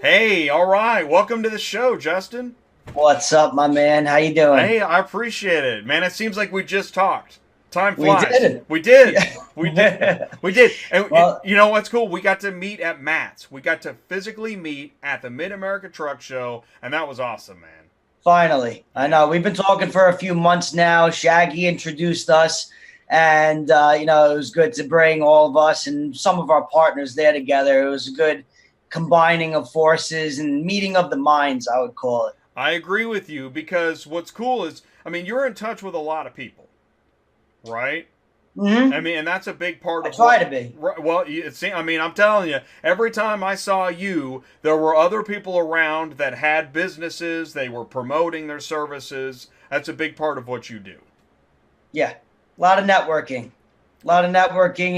Hey, all right. Welcome to the show, Justin. What's up, my man? How you doing? Hey, I appreciate it. Man, it seems like we just talked. Time We flies. did. We did. We did. Yeah. We did. And Well, you know what's cool? We got to meet at Matt's. We got to physically meet at the Mid America Truck Show, and that was awesome, man. finally. I Yeah. know we've been talking for a few months now. Shaggy introduced us, and it was good to bring all of us and some of our partners there together. It was a good combining of forces and meeting of the minds, I would call it. I agree with you because what's cool is, I mean, you're in touch with a lot of people, right? I Hmm. mean, and that's a big part I of try what. to be. Well, I mean, I'm telling you, every time I saw you, there were other people around that had businesses. They were promoting their services. That's a big part of what you do. Yeah, a lot of networking,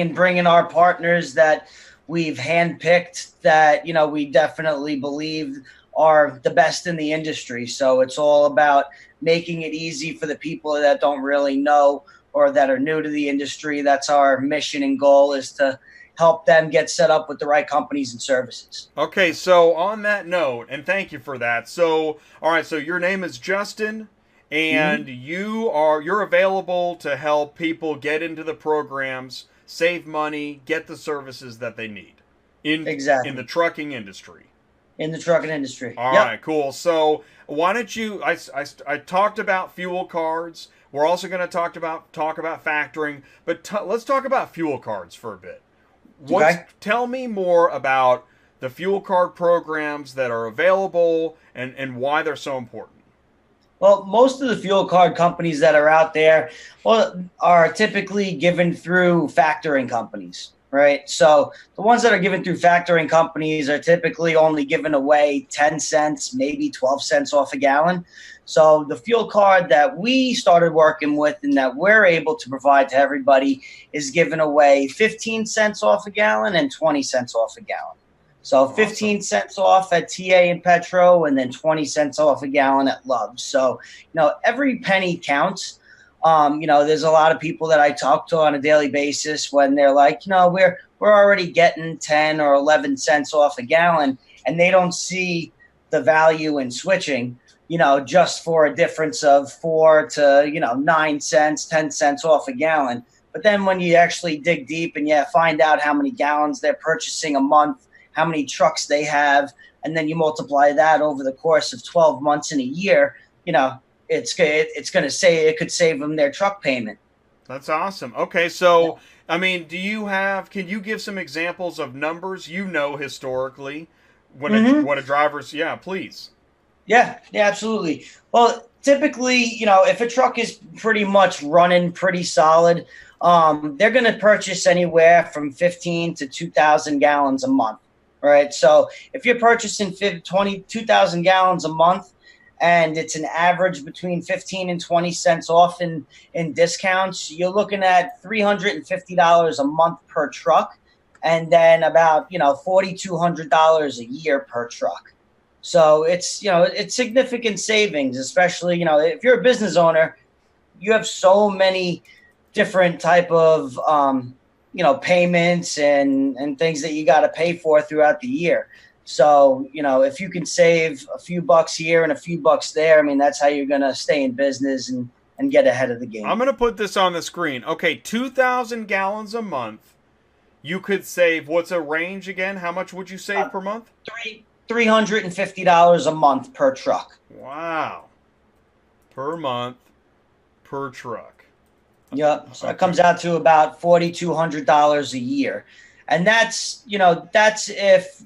and bringing our partners that we've handpicked that we definitely believe are the best in the industry. So it's all about making it easy for the people that don't really know or that are new to the industry. That's our mission and goal, is to help them get set up with the right companies and services. Okay, so on that note, and thank you for that. So, all right, so your name is Justin, and Mhm. you're available to help people get into the programs, save money, get the services that they need in the Exactly. trucking industry. In the trucking industry. All Yep. right, cool. So why don't you? I talked about fuel cards. We're also going to talk about factoring, but let's talk about fuel cards for a bit. Okay. Tell me more about the fuel card programs that are available and why they're so important. Well, most of the fuel card companies that are out there, well, are typically given through factoring companies, right? So the ones that are given through factoring companies are typically only giving away 10 cents, maybe 12 cents off a gallon. So the fuel card that we started working with and that we're able to provide to everybody is giving away 15 cents off a gallon and 20 cents off a gallon. So Awesome. 15 cents off at TA and Petro, and then 20 cents off a gallon at Love's. So, every penny counts. There's a lot of people that I talk to on a daily basis when they're like, we're already getting 10 or 11 cents off a gallon, and they don't see the value in switching, just for a difference of 4 to, 9 cents, 10 cents off a gallon. But then when you actually dig deep and you find out how many gallons they're purchasing a month, how many trucks they have, and then you multiply that over the course of 12 months in a year, it's going to say it could save them their truck payment. That's awesome. Okay, so I mean, can you give some examples of numbers you know historically when Mm-hmm. what a driver's, yeah, please. Yeah, yeah, absolutely. Well, typically, if a truck is pretty much running pretty solid, they're going to purchase anywhere from 15 to 2,000 gallons a month. Right. So if you're purchasing 22,000 gallons a month, and it's an average between 15 and 20 cents off in discounts, you're looking at $350 a month per truck, and then about, $4,200 a year per truck. So it's significant savings, especially, if you're a business owner, you have so many different type of, payments and things that you got to pay for throughout the year. So, if you can save a few bucks here and a few bucks there, I mean, that's how you're going to stay in business and get ahead of the I'm game. going to put this on the screen. Okay, 2,000 gallons a month. You could save, what's a range again? How much would you save Uh, per month? $350 a month per truck. Wow. Per month, per truck. Yep. So it Okay. comes out to about $4,200 a year. And that's if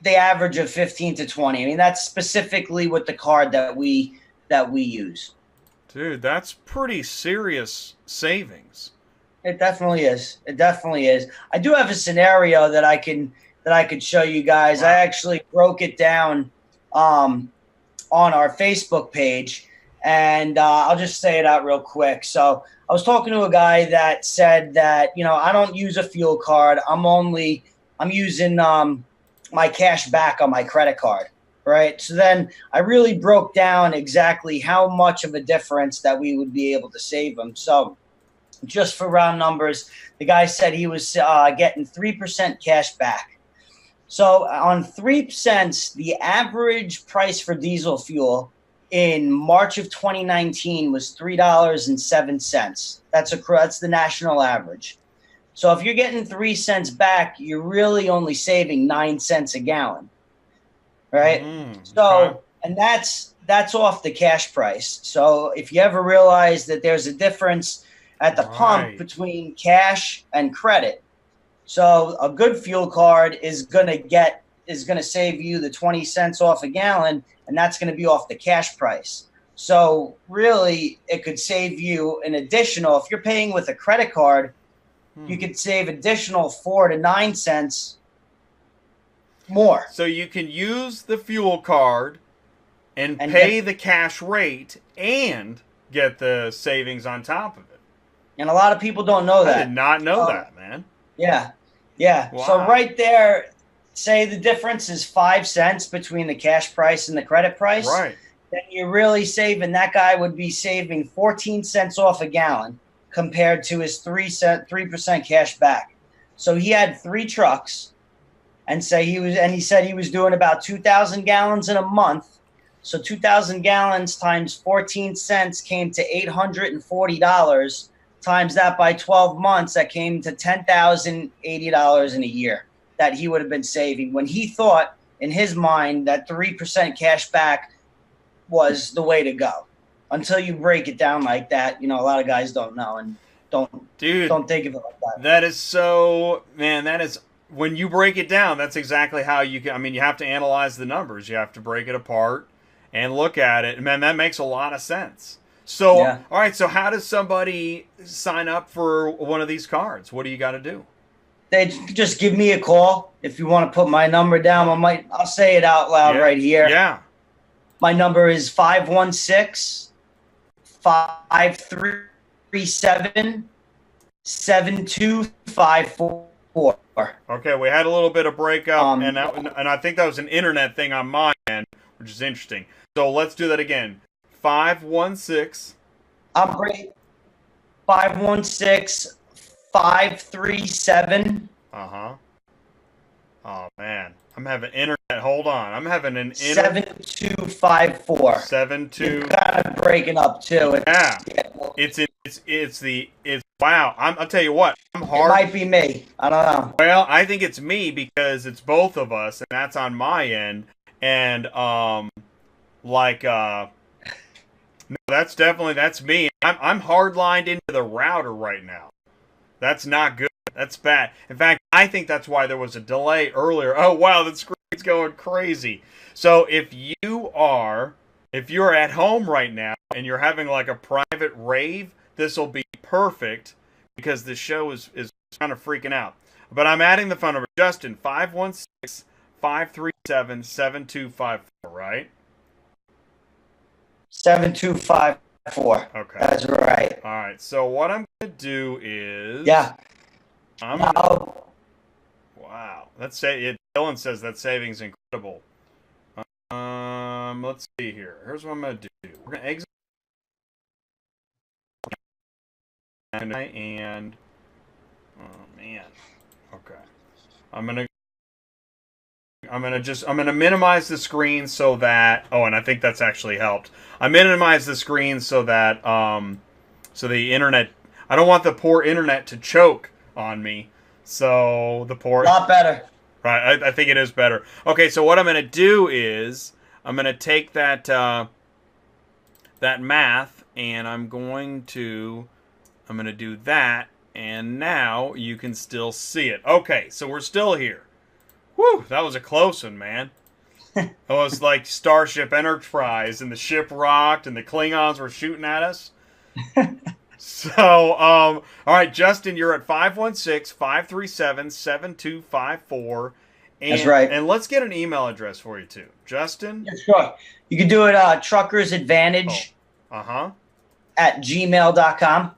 the average of 15 to 20. I mean, that's specifically with the card that we use. Dude, that's pretty serious savings. It definitely is. It definitely is. I do have a scenario that I could show you guys. I Wow. actually broke it down um, on our Facebook page, and I'll just say it out real quick. So I was talking to a guy that said that I don't use a fuel card. I'm using my cash back on my credit card. Right. So then I really broke down exactly how much of a difference that we would be able to save them. So just for round numbers, the guy said he was getting 3% cash back. So on 3 cents, the average price for diesel fuel in March of 2019 was $3.07. That's the national average. So if you're getting 3 cents back, you're really only saving 9 cents a gallon, right? Okay. And that's off the cash price. So if you ever realize that there's a difference at the pump between cash and credit, so a good fuel card is gonna save you the 20 cents off a gallon, and that's gonna be off the cash price. So really, it could save you an additional, if you're paying with a credit card, you could save additional 4 to 9 cents more. So you can use the fuel card and pay the cash rate and get the savings on top of it. And a lot of people don't know that. I did not know that, man. Yeah. Yeah. Wow. So right there, say the difference is 5 cents between the cash price and the credit price. Right. Then you're really saving, that guy would be saving 14 cents off a gallon compared to his 3% cash back. So he had 3 trucks and he said he was doing about 2,000 gallons in a month. So 2,000 gallons times 14 cents came to $840. Times that by 12 months, that came to $10,080 in a year that he would have been saving, when he thought in his mind that 3% cash back was the way to go. Until you break it down like that, a lot of guys don't know and don't think of it like that. That is so, man, that is, when you break it down, that's exactly how you can, you have to analyze the numbers. You have to break it apart and look at it. Man, that makes a lot of sense. So, all right, so how does somebody sign up for one of these cards? What do you got to do? They just give me a call. If you want to put my number down, I'll say it out loud right here. Yeah. My number is 516-537-7254. Okay, we had a little bit of breakup, and I think that was an internet thing on my end, which is interesting. So let's do that again. 516. I'm great. 516-537. Oh man, I'm having internet. Hold on, I'm having an 7254. 72. You're kind of breaking up too. It's wow. I'll tell you what. I'm hard. It might be me. I don't know. Well, I think it's me because it's both of us, and that's on my end. And no, that's me. I'm hard-lined into the router right now. That's not good. That's bad. In fact, I think that's why there was a delay earlier. Oh, wow, the screen's going crazy. So if you're at home right now and you're having like a private rave, this will be perfect because the show is kind of freaking out. But I'm adding the phone number. Justin, 516-537-7254, right? 7254. Okay. That's right. All right. So what I'm going to do is... Yeah. Wow. Dylan says that saving's incredible. Let's see here. Here's what I'm going to do. We're going to exit. And... Oh, man. Okay. I'm going to minimize the screen so that, and I think that's actually helped. I minimize the screen so that, so the internet, I don't want the poor internet to choke on me. So a lot better. Right. I think it is better. Okay. So what I'm going to do is I'm going to take that, that math and I'm going to do that. And now you can still see it. Okay. So we're still here. Whew, that was a close one, man. It was like Starship Enterprise, and the ship rocked, and the Klingons were shooting at us. So, all right, Justin, you're at 516-537-7254. That's right. And let's get an email address for you, too. Justin? Yeah, sure. You can do it truckersadvantage at gmail.com.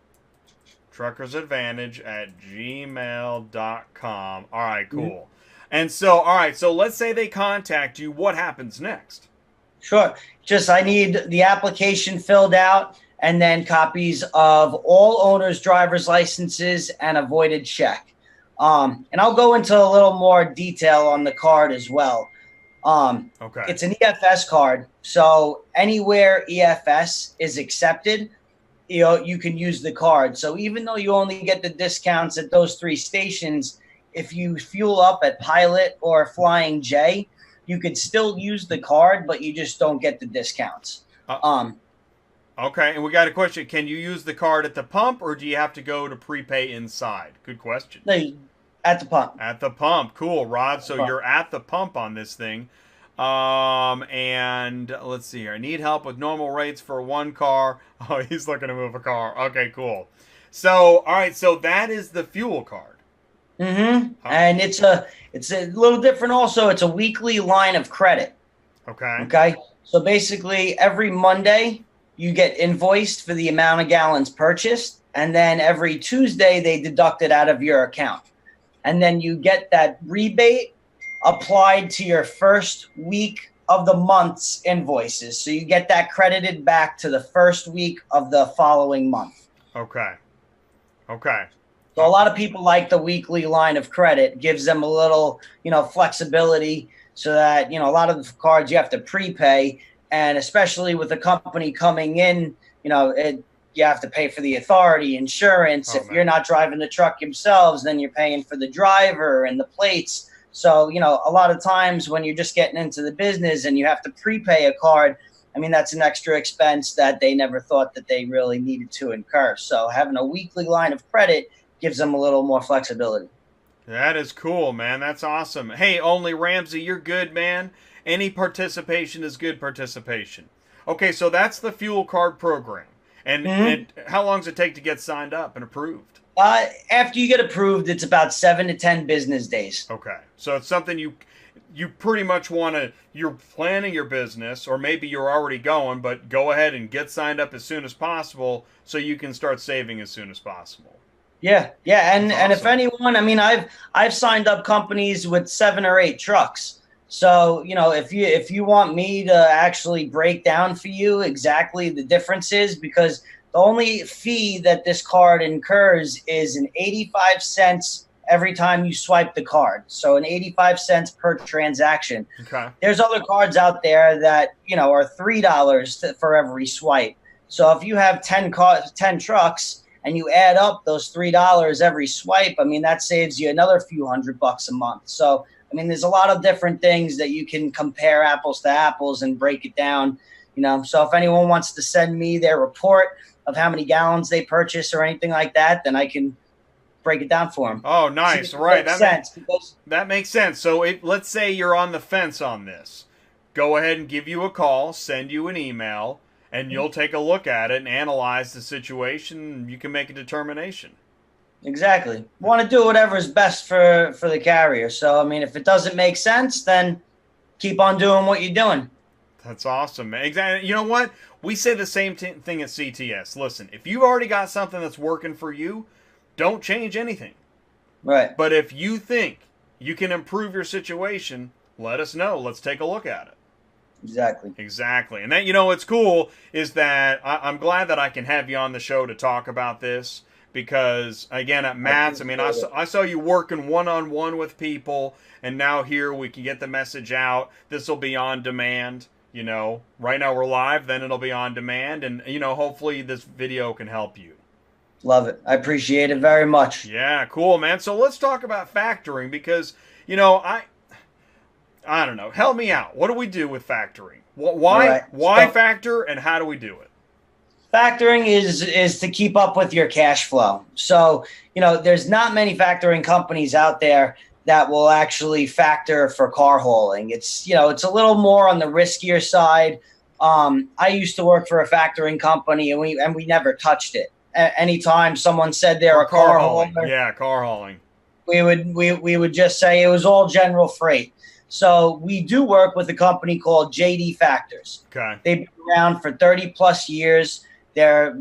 Truckersadvantage@gmail.com. All right, cool. Mm-hmm. And so, all right, so let's say they contact you. What happens next? Sure. I need the application filled out and then copies of all owners' driver's licenses and a voided check. And I'll go into a little more detail on the card as well. Okay. It's an EFS card, so anywhere EFS is accepted, you can use the card. So even though you only get the discounts at those 3 stations, if you fuel up at Pilot or Flying J, you could still use the card, but you just don't get the discounts. Okay, and we got a question. Can you use the card at the pump, or do you have to go to prepay inside? Good question. No, at the pump. At the pump. Cool, Rod. So you're at the pump on this thing. And let's see here. I need help with normal rates for 1 car. Oh, he's looking to move a car. Okay, cool. So, all right, so that is the fuel card. Mm-hmm. And it's a little different also. It's a weekly line of credit. Okay. Okay. So basically every Monday you get invoiced for the amount of gallons purchased, and then every Tuesday they deduct it out of your account. And then you get that rebate applied to your first week of the month's invoices. So you get that credited back to the first week of the following month. Okay. Okay. So a lot of people like the weekly line of credit. Gives them a little, flexibility, so that, a lot of the cards you have to prepay. And especially with the company coming in, you have to pay for the authority, insurance. If you're not driving the truck yourselves, then you're paying for the driver and the plates. So, a lot of times when you're just getting into the business and you have to prepay a card, I mean, that's an extra expense that they never thought that they really needed to incur. So having a weekly line of credit gives them a little more flexibility. That is cool, man. That's awesome. Hey, Only Ramsey, you're good, man. Any participation is good participation. Okay, so that's the fuel card program. And how long does it take to get signed up and approved? After you get approved, it's about 7 to 10 business days. Okay. So it's something you pretty much want to, you're planning your business, or maybe you're already going, but go ahead and get signed up as soon as possible so you can start saving as soon as possible. Yeah. And That's and if awesome. anyone, I mean, I've signed up companies with 7 or 8 trucks. So, if you want me to actually break down for you exactly the differences, because the only fee that this card incurs is an 85 cents every time you swipe the card. So an 85 cents per transaction. Okay. There's other cards out there that, are $3 for every swipe. So if you have 10 trucks and you add up those $3 every swipe, I mean, that saves you another few $100 a month. So, I mean, there's a lot of different things that you can compare apples to apples and break it down, So if anyone wants to send me their report of how many gallons they purchase or anything like that, then I can break it down for them. Oh, nice. Right. That makes sense. So let's say you're on the fence on this. Go ahead and give you a call, send you an email, and you'll take a look at it and analyze the situation. You can make a determination. Exactly. Want to do whatever is best for the carrier. So, I mean, if it doesn't make sense, then keep on doing what you're doing. That's awesome. Exactly. You know what? We say the same thing at CTS. Listen, if you've already got something that's working for you, don't change anything. Right. But if you think you can improve your situation, let us know. Let's take a look at it. Exactly. And that, what's cool is that I'm glad that I can have you on the show to talk about this. Because, again, at Matt's, I mean, I saw you working one-on-one with people, and now here we can get the message out. This will be on demand, Right now we're live, then it'll be on demand, and, hopefully this video can help you. Love it. I appreciate it very much. Yeah, cool, man. So let's talk about factoring because, I don't know. Help me out. What do we do with factoring? Why factor, and how do we do it? Factoring is to keep up with your cash flow. So, there's not many factoring companies out there that will actually factor for car hauling. It's a little more on the riskier side. I used to work for a factoring company, and we never touched it. Anytime someone said they're a car hauler, car hauling, we would just say it was all general freight. So we do work with a company called JD Factors. Okay, they've been around for 30 plus years. They're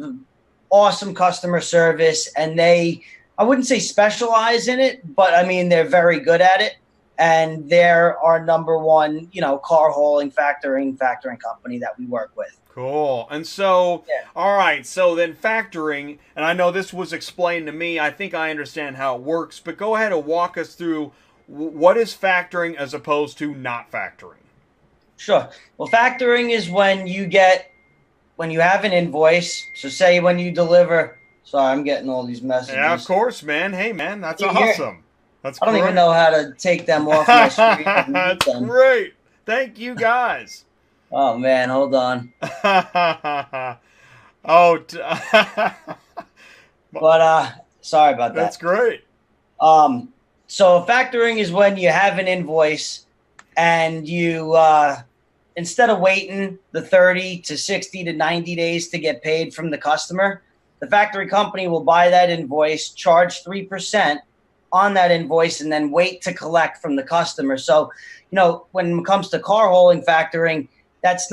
awesome customer service, and I wouldn't say specialize in it, but I mean, they're very good at it. and they're our number one, car hauling factoring company that we work with. Cool. And so, Yeah. all right, so then factoring, and I know this was explained to me, I think I understand how it works, but go ahead and walk us through what is factoring as opposed to not factoring. Sure. Well, factoring is when you have an invoice. So say when you deliver, sorry, I'm getting all these messages. Yeah, of course, man. Hey, man, that's Yeah, awesome. That's I don't great. even know how to take them off my screen. That's great. Thank you, guys. Oh, man, hold on. Oh, But sorry about that. That's great. So factoring is when you have an invoice and you instead of waiting the 30 to 60 to 90 days to get paid from the customer, the factory company will buy that invoice, charge 3% on that invoice, and then wait to collect from the customer. So, when it comes to car hauling factoring, there's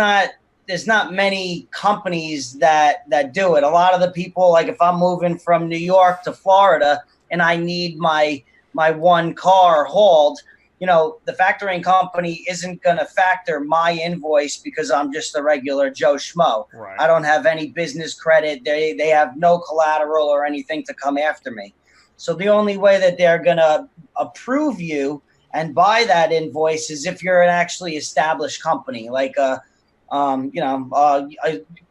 not many companies that do it. A lot of the people, like if I'm moving from New York to Florida and I need my one car hauled, the factoring company isn't going to factor my invoice because I'm just a regular Joe Schmo. Right. I don't have any business credit. They have no collateral or anything to come after me. So the only way that they're going to approve you and buy that invoice is if you're an actually established company, like a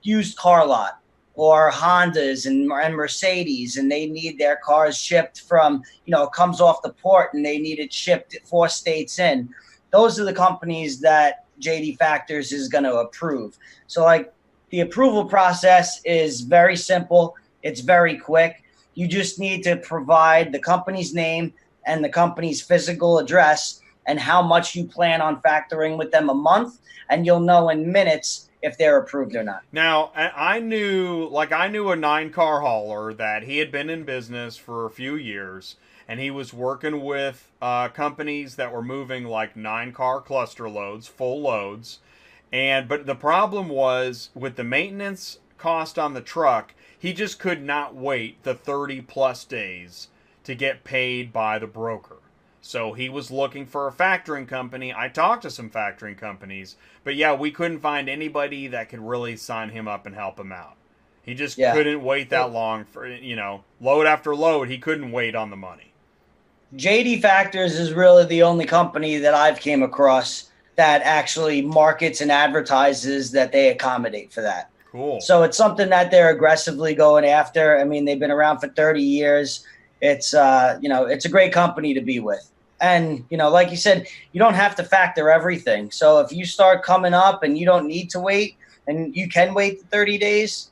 used car lot, or Hondas and Mercedes, and they need their cars shipped from, it comes off the port and they need it shipped 4 states in. Those are the companies that JD Factors is going to approve. So like the approval process is very simple. It's very quick. You just need to provide the company's name and the company's physical address and how much you plan on factoring with them a month, and you'll know in minutes if they're approved or not. Now, I knew a 9-car hauler that he had been in business for a few years, and he was working with companies that were moving like 9-car cluster loads, full loads. But the problem was with the maintenance cost on the truck, he just could not wait the 30 plus days to get paid by the broker. So he was looking for a factoring company. I talked to some factoring companies, but yeah, we couldn't find anybody that could really sign him up and help him out. He just couldn't wait that long for, load after load. He couldn't wait on the money. JD Factors is really the only company that I've came across that actually markets and advertises that they accommodate for that. Cool. So it's something that they're aggressively going after. I mean, they've been around for 30 years. It's, it's a great company to be with. And, like you said, you don't have to factor everything. So if you start coming up and you don't need to wait and you can wait 30 days,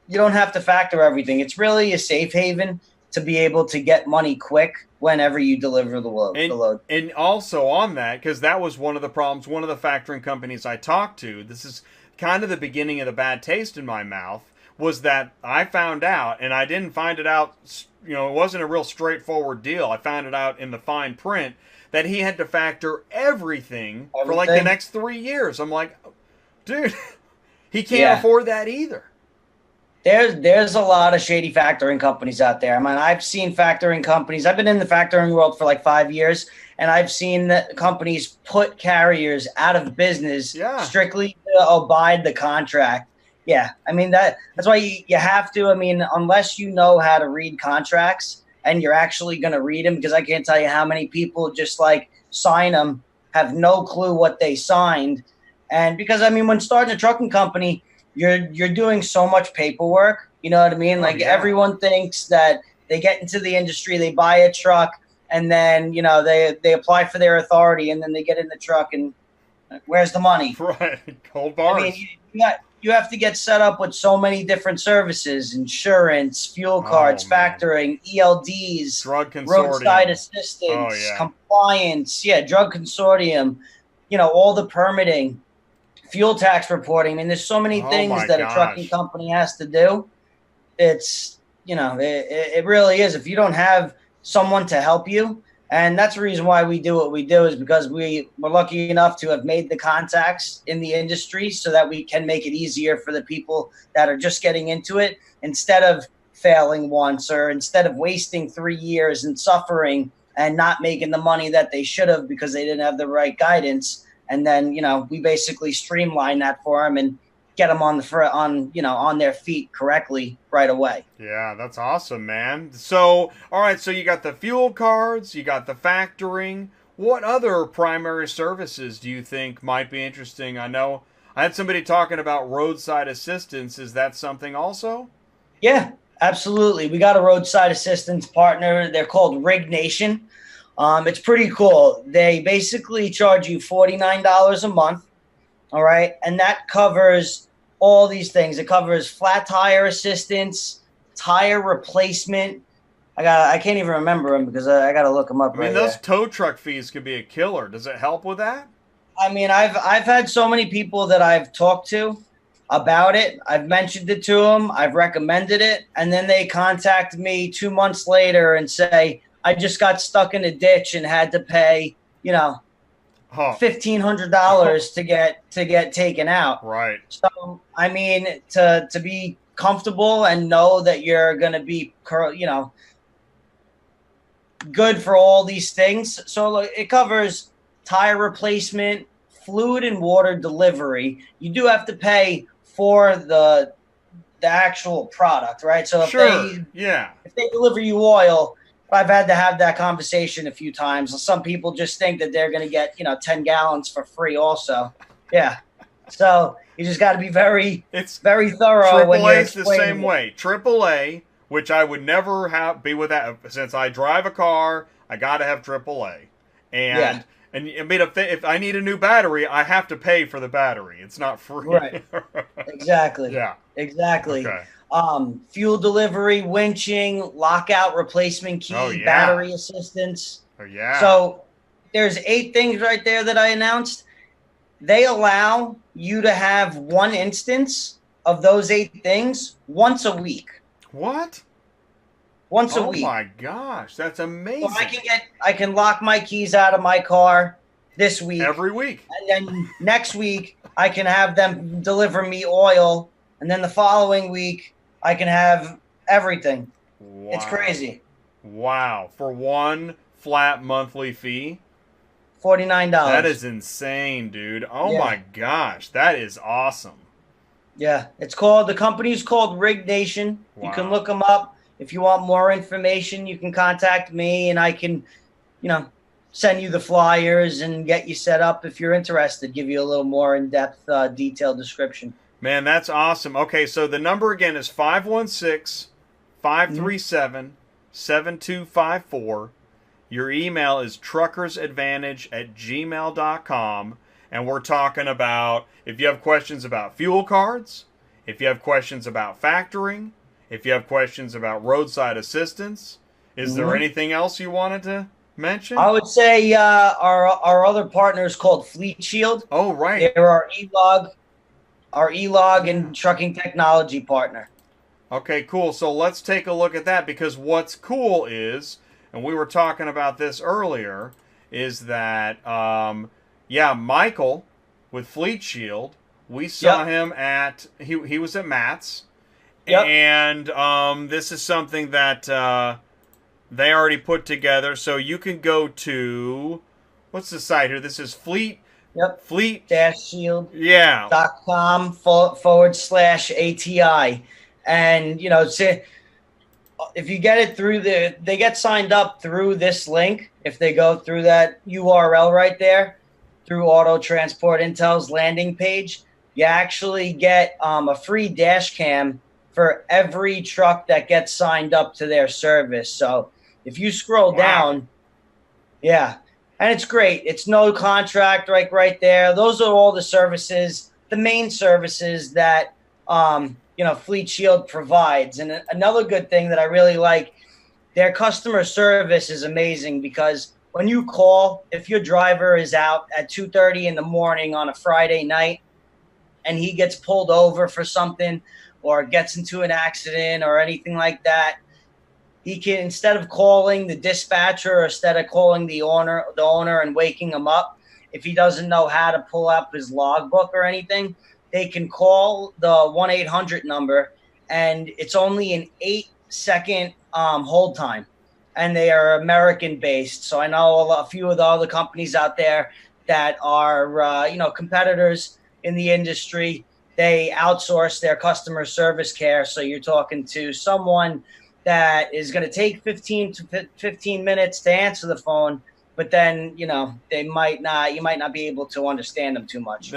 you don't have to factor everything. It's really a safe haven to be able to get money quick whenever you deliver the load. And also on that, because that was one of the problems, one of the factoring companies I talked to, this is kind of the beginning of the bad taste in my mouth, was that I found out, and I didn't find it out, it wasn't a real straightforward deal. I found it out in the fine print that he had to factor everything for like the next 3 years. I'm like, dude, he can't afford that either. There's a lot of shady factoring companies out there. I mean, I've seen factoring companies. I've been in the factoring world for like 5 years, and I've seen that companies put carriers out of business strictly to abide the contract. Yeah, I mean, that's why you have to. I mean, unless you know how to read contracts and you're actually going to read them, because I can't tell you how many people just like sign them, have no clue what they signed. And because, I mean, when starting a trucking company, you're doing so much paperwork. You know what I mean? Everyone thinks that they get into the industry, they buy a truck, and then, they apply for their authority, and then they get in the truck and where's the money? Right, cold bars. I mean, you have to get set up with so many different services: insurance, fuel cards, factoring, ELDs, drug consortium, roadside assistance, compliance, drug consortium, all the permitting, fuel tax reporting. I mean, there's so many things that a trucking company has to do. It's, it really is. If you don't have someone to help you, and that's the reason why we do what we do, is because we're lucky enough to have made the contacts in the industry so that we can make it easier for the people that are just getting into it, instead of failing once or instead of wasting 3 years and suffering and not making the money that they should have because they didn't have the right guidance. And then, we basically streamline that for them and get them on on their feet correctly right away. Yeah, that's awesome, man. So, all right, so you got the fuel cards, you got the factoring. What other primary services do you think might be interesting? I know I had somebody talking about roadside assistance. Is that something also? Yeah, absolutely. We got a roadside assistance partner. They're called Rig Nation. It's pretty cool. They basically charge you $49 a month. All right. And that covers all these things. It covers flat tire assistance, tire replacement. I can't even remember them because I got to look them up. I mean, those tow truck fees could be a killer. Does it help with that? I mean, I've had so many people that I've talked to about it. I've mentioned it to them. I've recommended it. And then they contact me 2 months later and say, I just got stuck in a ditch and had to pay, $1,500 to get taken out. Right. So, I mean, to be comfortable and know that you're going to be, good for all these things. So it covers tire replacement, fluid and water delivery. You do have to pay for the actual product, right? So if they deliver you oil, I've had to have that conversation a few times. Some people just think that they're going to get 10 gallons for free also. Yeah. So you just got to be very thorough when you're AAA's the same way. AAA, which I would never be without, since I drive a car, I got to have AAA. And I mean, if I need a new battery, I have to pay for the battery. It's not free. Right. Exactly. Yeah. Exactly. Okay. Fuel delivery, winching, lockout replacement key, battery assistance. Oh, yeah. So there's 8 things right there that I announced. They allow you to have one instance of those 8 things once a week. What? Once a week. Oh my gosh, that's amazing. So I can lock my keys out of my car this week. Every week. And then next week I can have them deliver me oil, and then the following week I can have everything. Wow. It's crazy. Wow. For one flat monthly fee? $49. That is insane, dude. Oh my gosh, that is awesome. Yeah, the company's called Rig Nation. Wow. You can look them up. If you want more information, you can contact me and I can, send you the flyers and get you set up if you're interested, give you a little more in-depth, detailed description. Man, that's awesome. Okay, so the number again is 516-537-7254. Your email is truckersadvantage@gmail.com. And we're talking about if you have questions about fuel cards, if you have questions about factoring, if you have questions about roadside assistance. Is there anything else you wanted to mention? I would say our other partner is called Fleet Shield. Oh, right. They're our e-log and trucking technology partner. Okay, cool. So let's take a look at that, because what's cool is, and we were talking about this earlier, is that Michael with Fleet Shield, we saw him at he was at Matt's, and this is something that they already put together. So you can go to, what's the site here? This is Fleet Shield. Yeah. .com /ATI, and if you get it through they get signed up through this link. If they go through that URL right there, through Auto Transport Intel's landing page, you actually get a free dash cam for every truck that gets signed up to their service. So if you scroll down, and it's great. It's no contract right there. Those are all the services, the main services that Fleet Shield provides. And another good thing that I really like, their customer service is amazing, because when you call, if your driver is out at 2:30 in the morning on a Friday night and he gets pulled over for something or gets into an accident or anything like that, he can, instead of calling the dispatcher or instead of calling the owner and waking him up, if he doesn't know how to pull up his logbook or anything, they can call the 1-800 number, and it's only an 8-second hold time. and they are American based. So I know a few of the other companies out there that are competitors in the industry. They outsource their customer service care. So you're talking to someone that is going to take 15 minutes to answer the phone, but then you might not be able to understand them too much.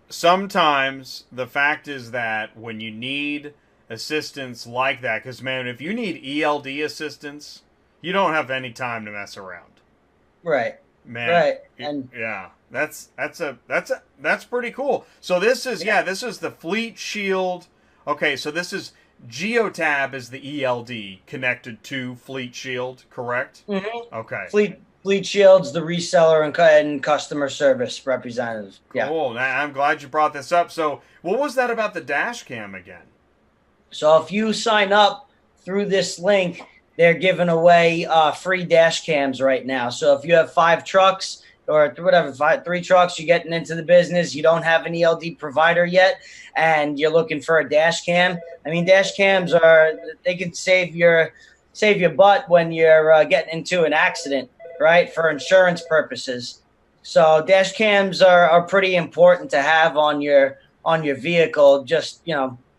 Sometimes the fact is that when you need assistance like that, because man, if you need ELD assistance, you don't have any time to mess around. Right. Man. Right. And yeah, that's pretty cool. So this is this is the Fleet Shield. Okay, so this is Geotab is the ELD connected to Fleet Shield, correct? Mm-hmm. Okay. Fleet Shield's the reseller and customer service representative. Cool. Yeah. I'm glad you brought this up. So what was that about the dash cam again? So if you sign up through this link, they're giving away free dash cams right now. So if you have 5 trucks or whatever, 3 trucks, you're getting into the business, you don't have an ELD provider yet, and you're looking for a dash cam. I mean, dash cams they can save your butt when you're getting into an accident, right? For insurance purposes. So dash cams are pretty important to have on your vehicle, just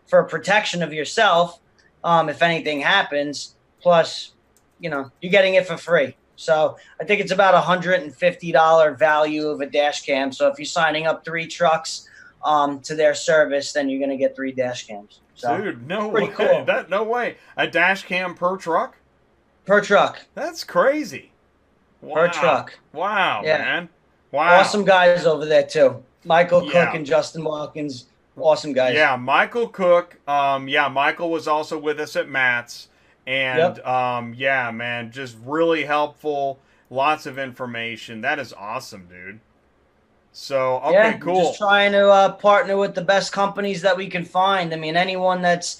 for protection of yourself, if anything happens. Plus, you're getting it for free. So I think it's about $150 value of a dash cam. So if you're signing up 3 trucks to their service, then you're going to get 3 dash cams. So, dude, no pretty way. Cool. No way. A dash cam per truck? Per truck. That's crazy. Wow. Per truck. Wow, man. Wow. Awesome guys over there too. Michael Cook and Justin Watkins. Awesome guys. Yeah, Michael Cook. Michael was also with us at Matt's. And, yeah, man, just really helpful. Lots of information. That is awesome, dude. So, okay, cool. Just trying to partner with the best companies that we can find. I mean, anyone that's,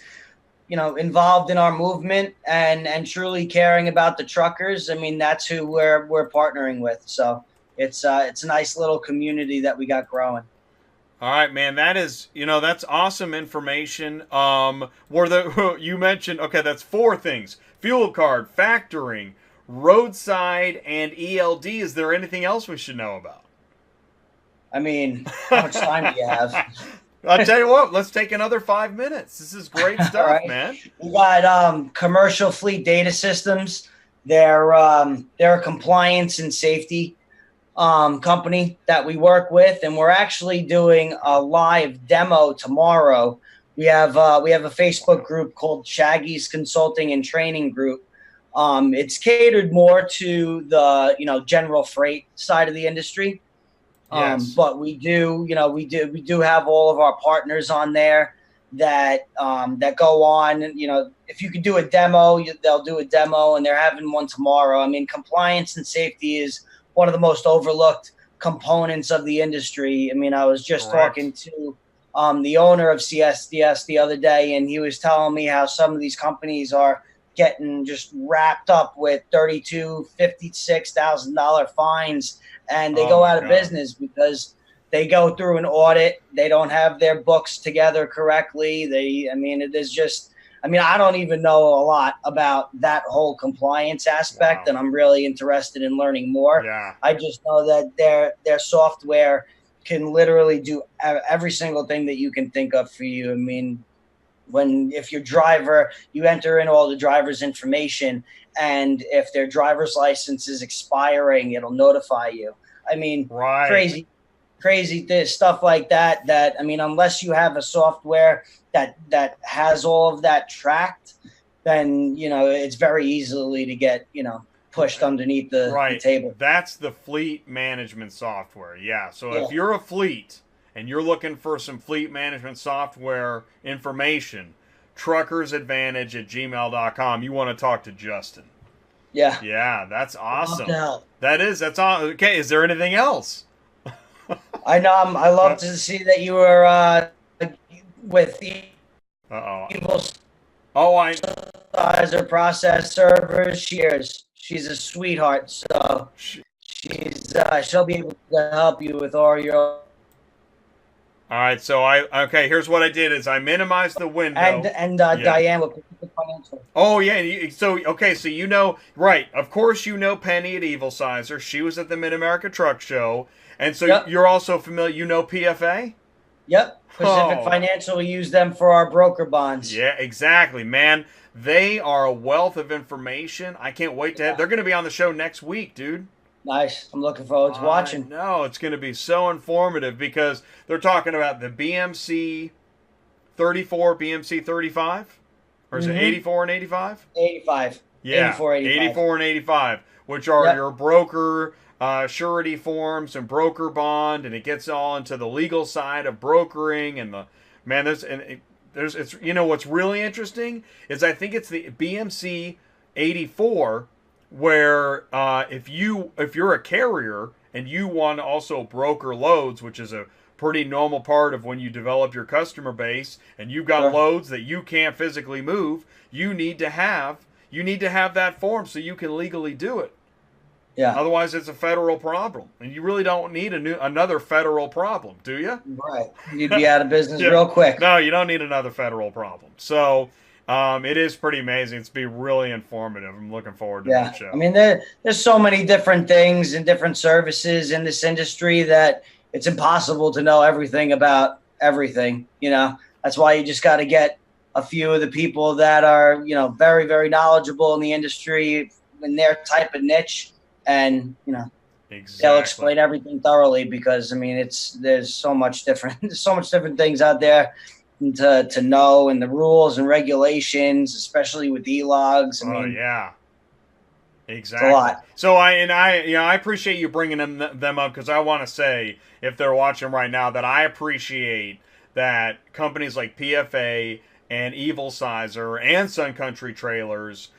involved in our movement and truly caring about the truckers. I mean, that's who we're partnering with. So it's a nice little community that we got growing. All right, man. That is, that's awesome information. You mentioned, okay, that's 4 things: fuel card, factoring, roadside, and ELD. Is there anything else we should know about? I mean, how much time do you have? I'll tell you what, let's take another 5 minutes. This is great stuff, right, man. We got commercial fleet data systems. They're a compliance and safety company that we work with, and we're actually doing a live demo tomorrow. We have a Facebook group called Shaggy's Consulting and Training Group. It's catered more to the general freight side of the industry. Yes. But we do have all of our partners on there that go on. If you could do a demo, they'll do a demo, and they're having one tomorrow. I mean, compliance and safety is one of the most overlooked components of the industry. I mean, I was just talking to the owner of CSDS the other day, and he was telling me how some of these companies are getting just wrapped up with $32,000, $56,000 fines, and they go out of business because they go through an audit. They don't have their books together correctly. I don't even know a lot about that whole compliance aspect, and I'm really interested in learning more. Yeah. I just know that their software can literally do every single thing that you can think of for you. I mean, if your driver, you enter in all the driver's information, and if their driver's license is expiring, it'll notify you. I mean, crazy stuff like that. I mean, unless you have a software that has all of that tracked, then it's very easily to get pushed underneath the table. That's the fleet management software. Yeah. So if you're a fleet and you're looking for some fleet management software information, truckersadvantage@gmail.com. You want to talk to Justin. Yeah. Yeah, that's awesome. That's awesome. Okay, is there anything else? I know. I love to see that you were with Evil Sizer Process Servers. She's a sweetheart, so she'll be able to help you with all your All right, so okay. Here's what I did: is I minimized the window. And Yeah. Diane with Pacific Financial. Oh yeah. So okay. So you know, right? Of course, you know Penny at Evil Sizer. She was at the Mid America Truck Show, and so Yep. you're also familiar. You know PFA. Yep. Pacific Oh Financial, we use them for our broker bonds. yeah, exactly, man. They are a wealth of information. I can't wait to have. Yeah. They're going to be on the show next week, dude. Nice. I'm looking forward to I watching. know it's going to be so informative because they're talking about the BMC 34, BMC 35, or is it 84 and 85? 85. Yeah, 84, 85. 84 and 85, which are Yep. your broker surety forms and broker bond, and it gets all into the legal side of brokering and the man. There's it's what's really interesting is I think it's the BMC 84 where if you're a carrier and you want to also broker loads, which is a pretty normal part of when you develop your customer base and you've got Sure. loads that you can't physically move, you need to have that form so you can legally do it. Yeah. Otherwise, it's a federal problem, and you really don't need another federal problem, do you? Right. You'd be out of business Yeah. real quick. No, you don't need another federal problem. So it is pretty amazing. It's be really informative. I'm looking forward to Yeah. that show. I mean, there's so many different things and different services in this industry that it's impossible to know everything about everything. That's why you just got to get a few of the people that are, very, very knowledgeable in the industry in their type of niche. And, Exactly. they'll explain everything thoroughly because, I mean, there's so much different, there's so much different things out there to know, and the rules and regulations, especially with E-logs. I mean, yeah. Exactly. it's a lot. So I appreciate you bringing them up because I want to say, if they're watching right now, that I appreciate that companies like PFA and Evil Sizer and Sun Country Trailers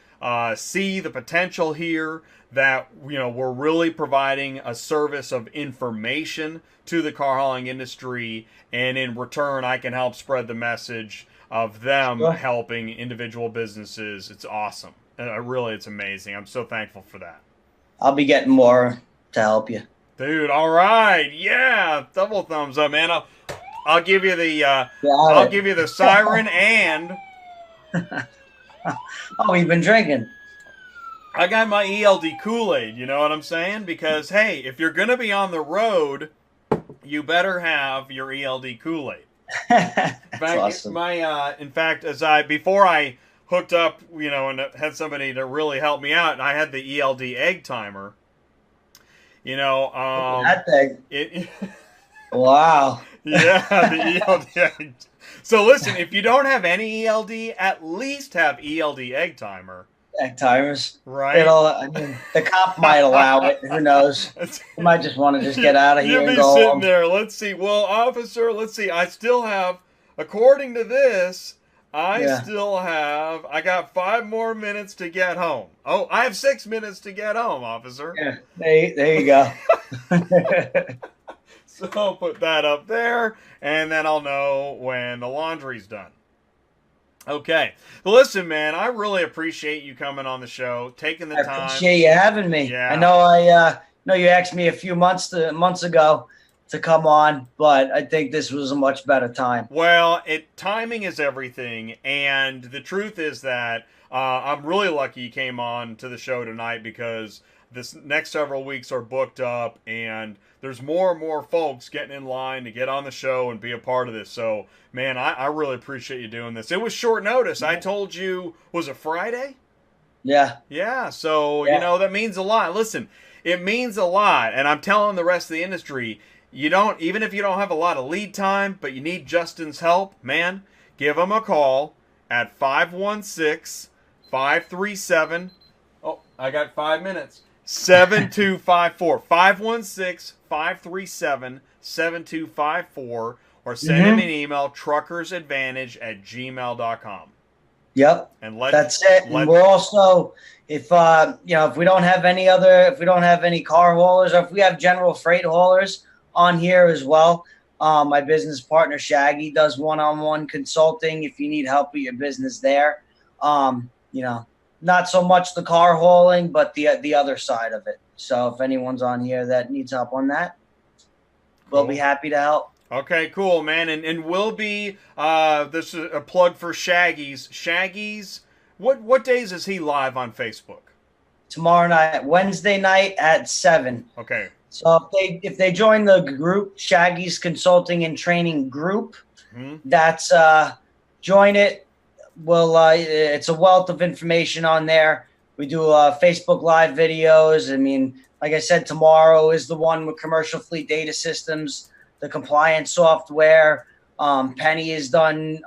see the potential here, that we're really providing a service of information to the car hauling industry, and in return I can help spread the message of them Sure. helping individual businesses. It's awesome. Really, it's amazing. I'm so thankful for that. I'll be getting more to help you. Dude, all right. Yeah, double thumbs up, man. I'll give you the give you the siren, and Oh, we've been drinking. I got my ELD Kool-Aid, you know what I'm saying? Because hey, if you're going to be on the road, you better have your ELD Kool-Aid. That's awesome. In fact, before I hooked up, and had somebody to really help me out, and I had the ELD egg timer. That thing. Wow. Yeah, the ELD egg. So listen, if you don't have any ELD, at least have ELD egg timer. Egg timers. Right. The cop might allow it. Who knows? You might just want to just get out of here and go home. You'll be sitting there. Let's see. Well, officer, let's see. I still have, according to this, I got 5 more minutes to get home. Oh, I have 6 minutes to get home, officer. Yeah, there you go. So I'll put that up there, and then I'll know when the laundry's done. Okay. Well, listen, man, I really appreciate you coming on the show, taking the time. I appreciate you having me. Yeah. I know you asked me a few months ago to come on, but I think this was a much better time. Well, timing is everything, and the truth is that I'm really lucky you came on to the show tonight, because this next several weeks are booked up, and there's more and more folks getting in line to get on the show and be a part of this. So, man, I really appreciate you doing this. It was short notice. I told you, was it Friday? Yeah. Yeah, so, that means a lot. Listen, it means a lot, and I'm telling the rest of the industry, even if you don't have a lot of lead time, but you need Justin's help, man, give him a call at 516-537. Oh, I got 5 minutes. 7254. 516-537-7254, or send him an email, truckersadvantage@gmail.com. Yep. And that's it. And we're also, if we don't have any car haulers, or if we have general freight haulers on here as well, my business partner Shaggy does one-on-one consulting if you need help with your business there. Not so much the car hauling, but the other side of it. So if anyone's on here that needs help on that, we'll be happy to help. Okay, cool, man. And we'll be this is a plug for Shaggy's. Shaggy's, what days is he live on Facebook? Tomorrow night, Wednesday night at 7. Okay. So if they join the group, Shaggy's Consulting and Training Group, that's join it. Well, it's a wealth of information on there. We do Facebook Live videos. I mean, like I said, tomorrow is the one with commercial fleet data systems, the compliance software. Penny has done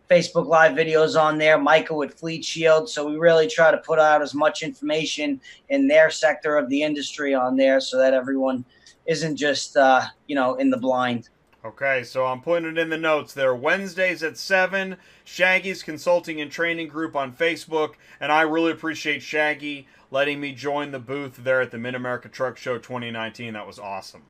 Facebook Live videos on there, Micah with Fleet Shield. So we really try to put out as much information in their sector of the industry on there so that everyone isn't just, in the blind. Okay, so I'm putting it in the notes there. Wednesdays at 7, Shaggy's Consulting and Training Group on Facebook. And I really appreciate Shaggy letting me join the booth there at the Mid-America Truck Show 2019. That was awesome.